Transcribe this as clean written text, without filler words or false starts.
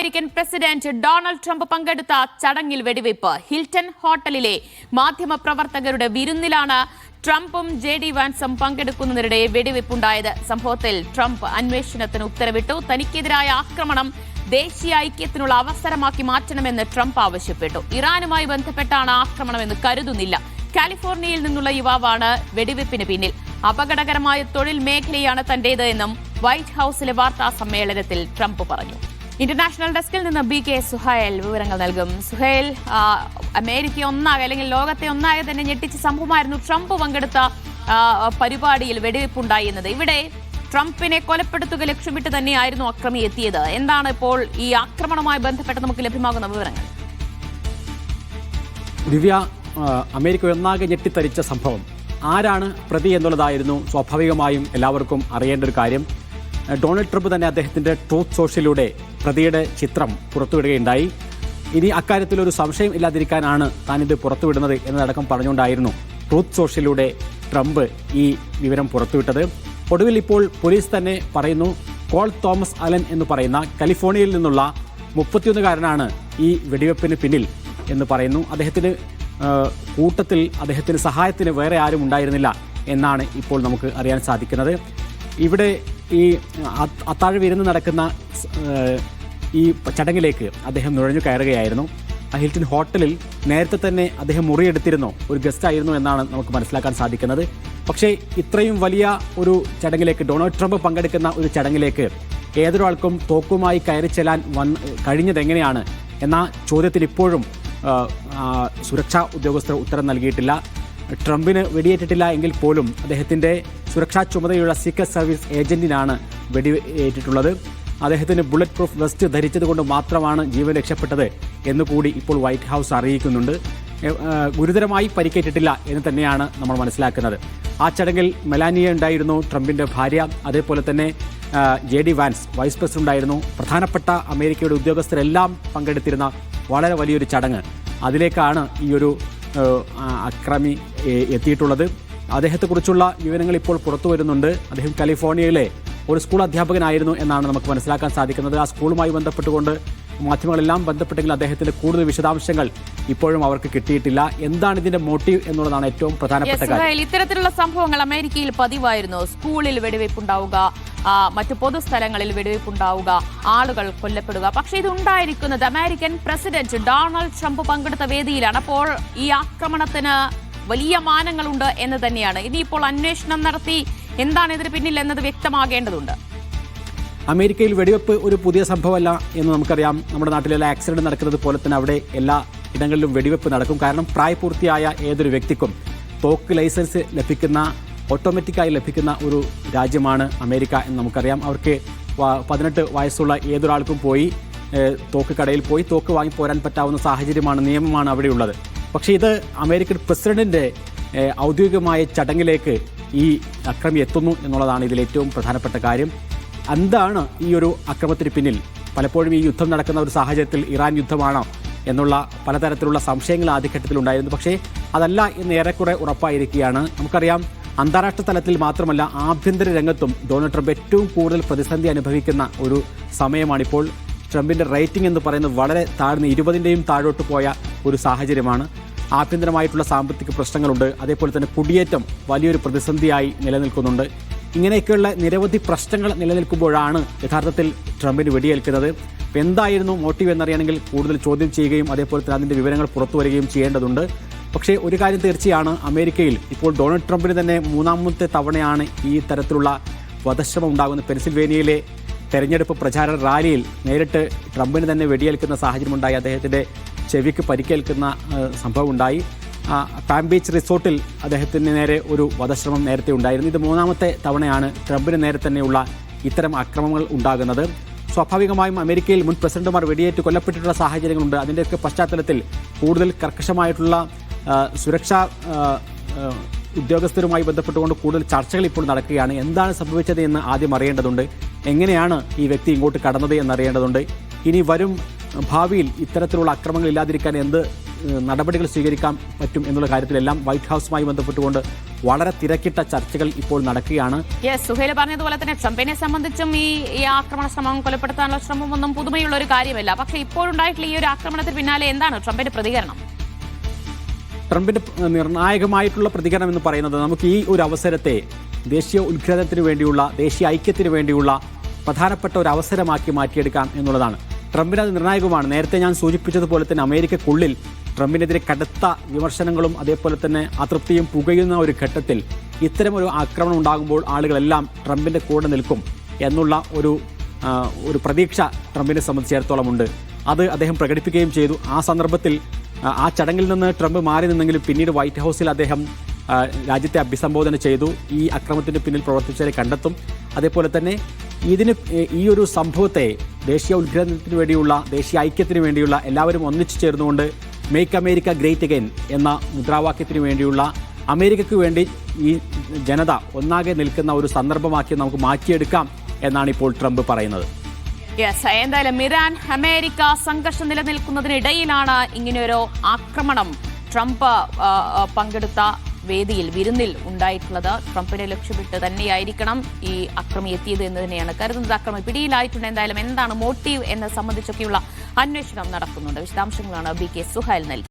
American president Donald Trump പങ്കെടുത്ത ചടങ്ങിൽ വെടിവയ്പ്. ഹിൽട്ടൺ ഹോട്ടലിലെ മാധ്യമപ്രവർത്തകരുടെ വിരുന്നിലാണ് ട്രംപും JD വാൻസും പങ്കെടുക്കുന്നതിനിടെ വെടിവയ്പുണ്ടായത്. സംഭവത്തിൽ ട്രംപ് അന്വേഷണത്തിന് ഉത്തരവിട്ടു. തനിക്കെതിരായ ആക്രമണം ദേശീയ ഐക്യത്തിനുള്ള അവസരമാക്കി മാറ്റണമെന്ന് ട്രംപ് ആവശ്യപ്പെട്ടു. ഇറാനുമായി ബന്ധപ്പെട്ടാണ് ആക്രമണമെന്ന് കരുതുന്നില്ല. കാലിഫോർണിയയിൽ നിന്നുള്ള യുവാവാണ് വെടിവയ്പ്പിന് പിന്നിൽ. അപകടകരമായ തൊഴിൽ മേഖലയാണ് തന്റേത് എന്നും വൈറ്റ് ഹൌസിലെ വാർത്താ സമ്മേളനത്തിൽ ട്രംപ് പറഞ്ഞു. ഇന്റർനാഷണൽ ഡെസ്കിൽ നിന്ന് BK സുഹൈൽ വിവരങ്ങൾ നൽകും. സുഹൈൽ, അമേരിക്ക ഒന്നാകെ അല്ലെങ്കിൽ ലോകത്തെ ഒന്നാകെ തന്നെ ഞെട്ടിച്ച സംഭവമായിരുന്നു ട്രംപ് പങ്കെടുത്ത പരിപാടിയിൽ വെടിവയ്പുണ്ടായി എന്നത്. ഇവിടെ ട്രംപിനെ കൊലപ്പെടുത്തുക ലക്ഷ്യമിട്ട് തന്നെയായിരുന്നു അക്രമി എത്തിയത്. എന്താണ് ഇപ്പോൾ ഈ ആക്രമണവുമായി ബന്ധപ്പെട്ട് നമുക്ക് ലഭ്യമാകുന്ന വിവരങ്ങൾ? ദിവ്യ, അമേരിക്ക ഒന്നാകെ ഞെട്ടിത്തരിച്ച സംഭവം. ആരാണ് പ്രതി എന്നുള്ളതായിരുന്നു സ്വാഭാവികമായും എല്ലാവർക്കും അറിയേണ്ട ഒരു കാര്യം. ഡൊണാൾഡ് ട്രംപ് തന്നെ അദ്ദേഹത്തിൻ്റെ ട്രൂത്ത് സോഷ്യലിലൂടെ പ്രതിയുടെ ചിത്രം പുറത്തുവിടുകയുണ്ടായി. ഇനി അക്കാര്യത്തിൽ ഒരു സംശയം ഇല്ലാതിരിക്കാനാണ് താനിത് പുറത്തുവിടുന്നത് എന്നതടക്കം പറഞ്ഞുകൊണ്ടായിരുന്നു ട്രൂത്ത് സോഷ്യലിലൂടെ ട്രംപ് ഈ വിവരം പുറത്തുവിട്ടത്. ഒടുവിൽ ഇപ്പോൾ പോലീസ് തന്നെ പറയുന്നു, കോൾ തോമസ് അലൻ എന്ന് പറയുന്ന കാലിഫോർണിയയിൽ നിന്നുള്ള 31-കാരനാണ് ഈ വെടിവെപ്പിന് പിന്നിൽ എന്ന് പറയുന്നു. അദ്ദേഹത്തിന് കൂട്ടത്തിൽ അദ്ദേഹത്തിന് സഹായത്തിന് വേറെ ആരും ഉണ്ടായിരുന്നില്ല എന്നാണ് ഇപ്പോൾ നമുക്ക് അറിയാൻ സാധിക്കുന്നത്. ഇവിടെ ഈ അത്താഴ വിരുന്ന് നടക്കുന്ന ഈ ചടങ്ങിലേക്ക് അദ്ദേഹം നുഴഞ്ഞു കയറുകയായിരുന്നു. ഹിൽട്ടൺ ഹോട്ടലിൽ നേരത്തെ തന്നെ അദ്ദേഹം മുറിയെടുത്തിരുന്നു, ഒരു ഗസ്റ്റ് ആയിരുന്നു എന്നാണ് നമുക്ക് മനസ്സിലാക്കാൻ സാധിക്കുന്നത്. പക്ഷേ ഇത്രയും വലിയ ഒരു ചടങ്ങിലേക്ക്, ഡൊണാൾഡ് ട്രംപ് പങ്കെടുക്കുന്ന ഒരു ചടങ്ങിലേക്ക് ഏതൊരാൾക്കും തോക്കുമായി കയറി ചെല്ലാൻ കഴിഞ്ഞതെങ്ങനെയാണ് എന്ന ചോദ്യത്തിൽ ഇപ്പോഴും സുരക്ഷാ ഉദ്യോഗസ്ഥർ ഉത്തരം നൽകിയിട്ടില്ല. ട്രംപിന് വെടിയേറ്റിട്ടില്ല എങ്കിൽ പോലും അദ്ദേഹത്തിൻ്റെ സുരക്ഷാ ചുമതലയുള്ള സീക്രട്ട് സർവീസ് ഏജന്റിനാണ് വെടിയേറ്റിട്ടുള്ളത്. അദ്ദേഹത്തിന് ബുള്ളറ്റ് പ്രൂഫ് വെസ്റ്റ് ധരിച്ചതുകൊണ്ട് മാത്രമാണ് ജീവൻ രക്ഷപ്പെട്ടത് എന്നുകൂടി ഇപ്പോൾ വൈറ്റ് ഹൗസ് അറിയിക്കുന്നുണ്ട്. ഗുരുതരമായി പരിക്കേറ്റിട്ടില്ല എന്ന് തന്നെയാണ് നമ്മൾ മനസ്സിലാക്കുന്നത്. ആ ചടങ്ങിൽ മെലാനിയ ഉണ്ടായിരുന്നു, ട്രംപിൻ്റെ ഭാര്യ. അതേപോലെ തന്നെ JD വാൻസ് വൈസ് പ്രസിഡന്റ് ആയിരുന്നു. പ്രധാനപ്പെട്ട അമേരിക്കയുടെ ഉദ്യോഗസ്ഥരെല്ലാം പങ്കെടുത്തിരുന്ന വളരെ വലിയൊരു ചടങ്ങ്. അതിലേക്കാണ് ഈ ഒരു അക്രമി എത്തിയിട്ടുള്ളത്. അദ്ദേഹത്തെക്കുറിച്ചുള്ള വിവരങ്ങൾ ഇപ്പോൾ പുറത്തു വരുന്നുണ്ട്. അദ്ദേഹം കാലിഫോർണിയയിലെ ഒരു സ്കൂൾ അധ്യാപകനായിരുന്നു എന്നാണ് നമുക്ക് മനസ്സിലാക്കാൻ സാധിക്കുന്നത്. ആ സ്കൂളുമായി ബന്ധപ്പെട്ടുകൊണ്ട് മാധ്യമങ്ങളെല്ലാം ബന്ധപ്പെട്ടെങ്കിൽ അദ്ദേഹത്തിന്റെ കൂടുതൽ വിശദാംശങ്ങൾ ഇപ്പോഴും അവർക്ക് കിട്ടിയിട്ടില്ല. എന്താണ് ഇതിന്റെ മോട്ടീവ് എന്നുള്ളതാണ് ഏറ്റവും പ്രധാനപ്പെട്ട കാര്യം. ഇത്തരത്തിലുള്ള സംഭവങ്ങൾ അമേരിക്കയിൽ പതിവായിരുന്നു. സ്കൂളിൽ വെടിവയ്പുണ്ടാവുക, മറ്റു പൊതുസ്ഥലങ്ങളിൽ വെടിവയ്പുണ്ടാവുക, ആളുകൾ കൊല്ലപ്പെടുക. പക്ഷേ ഇത് ഉണ്ടായിരിക്കുന്നത് അമേരിക്കൻ പ്രസിഡന്റ് ഡൊണാൾഡ് ട്രംപ് പങ്കെടുത്ത വേദിയിലാണ്. അപ്പോൾ ഈ ആക്രമണത്തിന് വലിയ മാനങ്ങളുണ്ട് എന്ന് തന്നെയാണ്. ഇനിയിപ്പോൾ അന്വേഷണം നടത്തി എന്താണ് ഇതിന് പിന്നിൽ എന്നത് വ്യക്തമാകേണ്ടതുണ്ട്. അമേരിക്കയിൽ വെടിവെപ്പ് ഒരു പുതിയ സംഭവമല്ല എന്ന് നമുക്കറിയാം. നമ്മുടെ നാട്ടിലെല്ലാം ആക്സിഡന്റ് നടക്കുന്നത് പോലെ തന്നെ അവിടെ എല്ലാ ഇടങ്ങളിലും വെടിവെപ്പ് നടക്കും. കാരണം പ്രായപൂർത്തിയായ ഏതൊരു വ്യക്തിക്കും തോക്ക് ലൈസൻസ് ലഭിക്കുന്ന, ഓട്ടോമാറ്റിക്കായി ലഭിക്കുന്ന ഒരു രാജ്യമാണ് അമേരിക്ക എന്ന് നമുക്കറിയാം. അവർക്ക് 18 വയസ്സുള്ള ഏതൊരാൾക്കും പോയി തോക്ക് കടയിൽ പോയി തോക്ക് വാങ്ങി പോരാൻ പറ്റാവുന്ന സാഹചര്യമാണ്, നിയമമാണ് അവിടെയുള്ളത്. പക്ഷേ ഇത് അമേരിക്കൻ പ്രസിഡന്റിൻ്റെ ഔദ്യോഗികമായ ചടങ്ങിലേക്ക് ഈ അക്രമി എത്തുന്നു എന്നുള്ളതാണ് ഇതിൽ ഏറ്റവും പ്രധാനപ്പെട്ട കാര്യം. എന്താണ് ഈ ഒരു അക്രമത്തിന് പിന്നിൽ? പലപ്പോഴും ഈ യുദ്ധം നടക്കുന്ന ഒരു സാഹചര്യത്തിൽ ഇറാൻ യുദ്ധമാണോ എന്നുള്ള പലതരത്തിലുള്ള സംശയങ്ങൾ ആദ്യഘട്ടത്തിലുണ്ടായിരുന്നു. പക്ഷേ അതല്ല എന്ന് ഏറെക്കുറെ ഉറപ്പായിരിക്കുകയാണ്. നമുക്കറിയാം, അന്താരാഷ്ട്ര തലത്തിൽ മാത്രമല്ല ആഭ്യന്തര രംഗത്തും ഡൊണാൾഡ് ട്രംപ് ഏറ്റവും കൂടുതൽ പ്രതിസന്ധി അനുഭവിക്കുന്ന ഒരു സമയമാണിപ്പോൾ. ട്രംപിൻ്റെ റേറ്റിംഗ് എന്ന് പറയുന്നത് വളരെ താഴ്ന്ന് 20ൻ്റെയും താഴോട്ട് പോയ ഒരു സാഹചര്യമാണ്. ആഭ്യന്തരമായിട്ടുള്ള സാമ്പത്തിക പ്രശ്നങ്ങളുണ്ട്. അതേപോലെ തന്നെ കുടിയേറ്റം വലിയൊരു പ്രതിസന്ധിയായി നിലനിൽക്കുന്നുണ്ട്. ഇങ്ങനെയൊക്കെയുള്ള നിരവധി പ്രശ്നങ്ങൾ നിലനിൽക്കുമ്പോഴാണ് യഥാർത്ഥത്തിൽ ട്രംപിന് വെടിയേൽക്കുന്നത്. എന്തായിരുന്നു മോട്ടീവ് എന്നറിയണമെങ്കിൽ കൂടുതൽ ചോദ്യം ചെയ്യുകയും അതേപോലെ തന്നെ അതിൻ്റെ വിവരങ്ങൾ പുറത്തു വരികയും ചെയ്യേണ്ടതുണ്ട്. പക്ഷേ ഒരു കാര്യം തീർച്ചയാണ്, അമേരിക്കയിൽ ഇപ്പോൾ ഡൊണാൾഡ് ട്രംപിന് തന്നെ 3ാമത്തെ തവണയാണ് ഈ തരത്തിലുള്ള വധശ്രമം ഉണ്ടാകുന്നത്. പെൻസിൽവേനിയയിലെ തെരഞ്ഞെടുപ്പ് പ്രചാരണ റാലിയിൽ നേരിട്ട് ട്രംപിന് തന്നെ വെടിയേൽക്കുന്ന സാഹചര്യമുണ്ടായി. അദ്ദേഹത്തിൻ്റെ ചെവിക്ക് പരിക്കേൽക്കുന്ന സംഭവം ഉണ്ടായി. പാം ബീച്ച് റിസോർട്ടിൽ അദ്ദേഹത്തിന് നേരെ ഒരു വധശ്രമം നേരത്തെ ഉണ്ടായിരുന്നു. ഇത് 3ാമത്തെ തവണയാണ് ട്രംപിന് നേരെ തന്നെയുള്ള ഇത്തരം അക്രമങ്ങൾ ഉണ്ടാകുന്നത്. സ്വാഭാവികമായും അമേരിക്കയിൽ മുൻ പ്രസിഡന്റുമാർ വെടിയേറ്റ് കൊല്ലപ്പെട്ടിട്ടുള്ള സാഹചര്യങ്ങളുണ്ട്. അതിൻ്റെയൊക്കെ പശ്ചാത്തലത്തിൽ കൂടുതൽ കർക്കശമായിട്ടുള്ള സുരക്ഷാ ഉദ്യോഗസ്ഥരുമായി ബന്ധപ്പെട്ടുകൊണ്ട് കൂടുതൽ ചർച്ചകൾ ഇപ്പോൾ നടക്കുകയാണ്. എന്താണ് സംഭവിച്ചത് എന്ന് ആദ്യം അറിയേണ്ടതുണ്ട്. എങ്ങനെയാണ് ഈ വ്യക്തി ഇങ്ങോട്ട് കടന്നത് എന്നറിയേണ്ടതുണ്ട്. ഇനി വരും ഭാവിയിൽ ഇത്തരത്തിലുള്ള അക്രമങ്ങൾ ഇല്ലാതിരിക്കാൻ എന്ത് നടപടികൾ സ്വീകരിക്കാൻ പറ്റും എന്നുള്ള കാര്യത്തിലെല്ലാം വൈറ്റ് ഹൗസുമായി ബന്ധപ്പെട്ടുകൊണ്ട് വളരെ തിരക്കിട്ട ചർച്ചകൾ ഇപ്പോൾ നടക്കുകയാണ്. സുഹേൽ പറഞ്ഞതുപോലെ തന്നെ ട്രംപിനെ സംബന്ധിച്ചും ഈ ആക്രമണ ശ്രമം, കൊലപ്പെടുത്താനുള്ള ശ്രമം ഒന്നും പുതുമയുള്ള ഒരു കാര്യമല്ല. പക്ഷേ ഇപ്പോഴുണ്ടായിട്ടുള്ള ഈ ഒരു ആക്രമണത്തിന് പിന്നാലെ എന്താണ് ട്രംപിന്റെ പ്രതികരണം? ട്രംപിന്റെ നിർണായകമായിട്ടുള്ള പ്രതികരണം എന്ന് പറയുന്നത് നമുക്ക് ഈ ഒരു അവസരത്തെ ദേശീയ ഉത്ഗ്രഥനത്തിന് വേണ്ടിയുള്ള, ദേശീയ ഐക്യത്തിന് വേണ്ടിയുള്ള പ്രധാനപ്പെട്ട ഒരു അവസരമാക്കി മാറ്റിയെടുക്കാം എന്നുള്ളതാണ്. ട്രംപിന് അത് നിർണായകമാണ്. നേരത്തെ ഞാൻ സൂചിപ്പിച്ചതുപോലെ തന്നെ അമേരിക്കക്കുള്ളിൽ ട്രംപിനെതിരെ കടുത്ത വിമർശനങ്ങളും അതേപോലെ തന്നെ അതൃപ്തിയും പുകയുന്ന ഒരു ഘട്ടത്തിൽ ഇത്തരമൊരു ആക്രമണം ഉണ്ടാകുമ്പോൾ ആളുകളെല്ലാം ട്രംപിന്റെ കൂടെ നിൽക്കും എന്നുള്ള ഒരു പ്രതീക്ഷ ട്രംപിനെ സംബന്ധിച്ചിടത്തോളം ഉണ്ട്. അത് അദ്ദേഹം പ്രകടിപ്പിക്കുകയും ചെയ്തു. ആ സന്ദർഭത്തിൽ ആ ചടങ്ങിൽ നിന്ന് ട്രംപ് മാറി നിന്നെങ്കിലും പിന്നീട് വൈറ്റ് ഹൗസിൽ അദ്ദേഹം രാജ്യത്തെ അഭിസംബോധന ചെയ്തു. ഈ അക്രമത്തിന് പിന്നിൽ പ്രവർത്തിച്ചവരെ കണ്ടെത്തും. അതേപോലെ തന്നെ ഈ ഒരു സംഭവത്തെ ദേശീയ ഉത്ഗ്രഥനത്തിന് വേണ്ടിയുള്ള, ദേശീയ ഐക്യത്തിന് വേണ്ടിയുള്ള എല്ലാവരും ഒന്നിച്ചു ചേർന്നുകൊണ്ട് മേക്ക് അമേരിക്ക ഗ്രേറ്റ് അഗൈൻ എന്ന മുദ്രാവാക്യത്തിന് വേണ്ടിയുള്ള, അമേരിക്കയ്ക്ക് വേണ്ടി ഈ ജനത ഒന്നാകെ നിൽക്കുന്ന ഒരു സന്ദർഭമാക്കി നമുക്ക് മാറ്റിയെടുക്കാം എന്നാണ് ഇപ്പോൾ ട്രംപ് പറയുന്നത്. എന്തായാലും ഇറാൻ അമേരിക്ക സംഘർഷം നിലനിൽക്കുന്നതിനിടയിലാണ് ഇങ്ങനെയൊരു ആക്രമണം ട്രംപ് പങ്കെടുത്ത വേദിയിൽ, വിരുന്നിൽ ഉണ്ടായിട്ടുള്ളത്. ട്രംപിനെ ലക്ഷ്യമിട്ട് തന്നെയായിരിക്കണം ഈ അക്രമി എത്തിയത് എന്ന് തന്നെയാണ് കരുതുന്നത്. അക്രമി പിടിയിലായിട്ടുണ്ട്. എന്തായാലും എന്താണ് മോട്ടീവ് എന്നത് സംബന്ധിച്ചൊക്കെയുള്ള അന്വേഷണം നടക്കുന്നുണ്ട്. വിശദാംശങ്ങളാണ് BK സുഹൈൽ നൽകി.